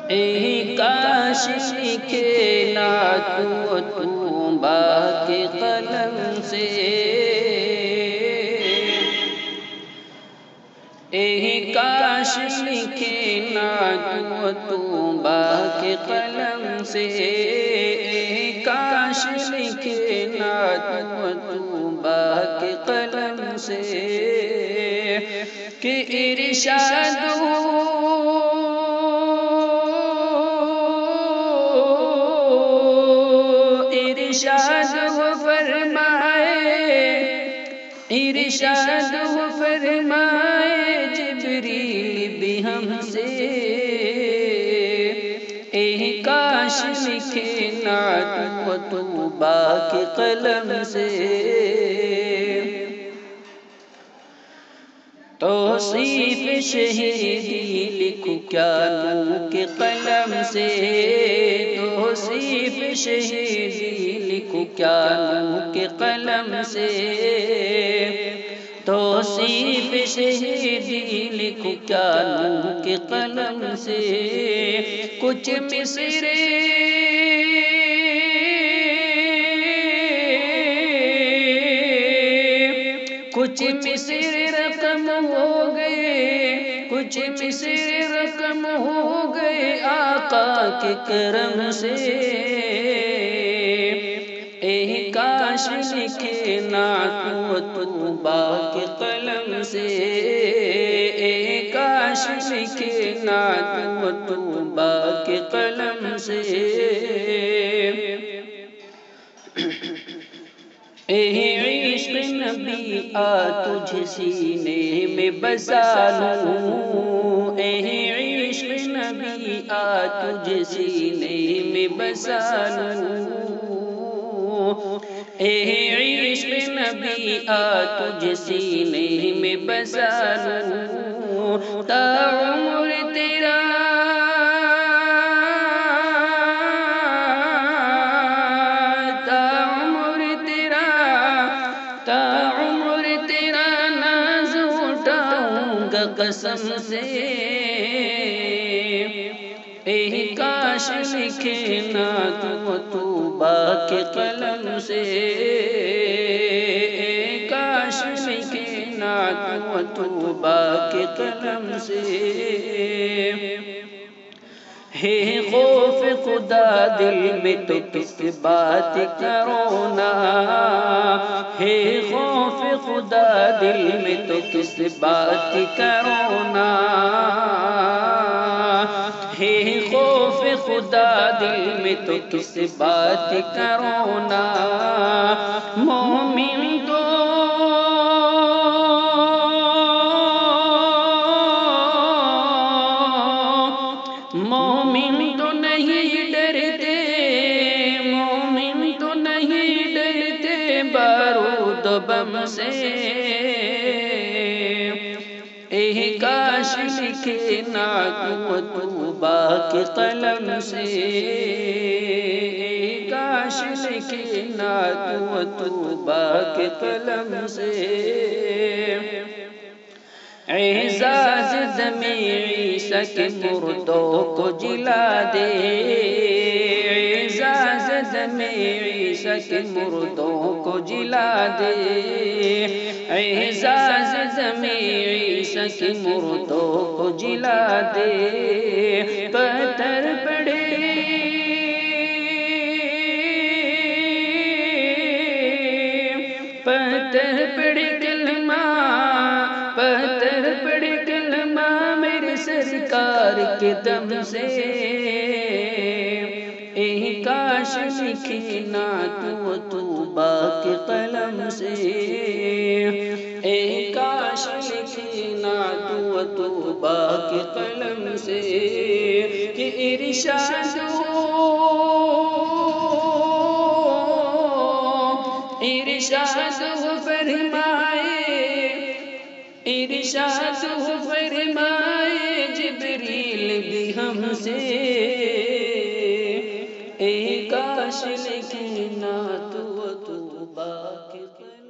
اے کاش لکھے نا تو توبہ کے قلم سے، اے کاش لکھے نا تو توبہ کے قلم سے، اے کاش لکھے نا تو توبہ کے قلم سے، کہ ارشاد وہ فرمائے، ارشاد وہ فرمائے جبریل بھی ہم سے، اے کاش لکھے نا تو توبہ کے قلم سے، توصیف شہیدی لکھوں کیا نور کے قلم سے، توصیف شہیدی لکھوں کیا نور کے قلم سے، توصیف شہیدی لکھوں کیا نور کے قلم سے، کچھ مصرے کچھ مصر رقم ہو گئے، کچھ مصر رقم ہو گئے آقا کے کرم سے، اے کاش لکھے نا تو توبہ کے قلم سے، اے کاش لکھے نا تو توبہ کے قلم سے، اے عشق نبی آ تجھ سینے میں بسا لوں، اے عشق نبی آ تجھ سینے میں بسا لوں، اے عشق نبی آ تجھ سینے میں بسا لوں، تا عمر تیرا قسم سے، اے کاش لکھے نا تو توبہ کے قلم سے، اے کاش لکھے نا تو توبہ کے قلم سے، ہے خوف خدا دل میں تو کس بات کا رونا، ہے خوف خدا دل میں تو کس بات کا رونا، ہے خوف خدا دل میں تو کس بات کا رونا، مومن تو مومن تو نہیں ڈرتے، مومن تو نہیں ڈرتے بارود بم سے، اے کاش لکھے نا تو توبہ کے قلم سے، اے کاش لکھے نا تو توبہ کے قلم سے، اعزاز دم عیسیٰ کے مردوں کو جلا دے، اعزاز دم عیسیٰ کے مردوں کو جلا دے، اعزاز دم عیسیٰ کے مردوں کو جلا دے، پتھر پڑے پتھر پڑے کلمہ، پتھر پڑے کلمہ میرے سرکار کے دم سے، اے کاش لکھے نا تو توبہ کے قلم سے، اے کاش لکھے نا تو توبہ کے قلم سے، کہ ارشاد وہ فرمائے، ارشاد وہ فرمائے جبریل بھی ہم سے، اے کاش لکھے نا تو توبہ کے قلم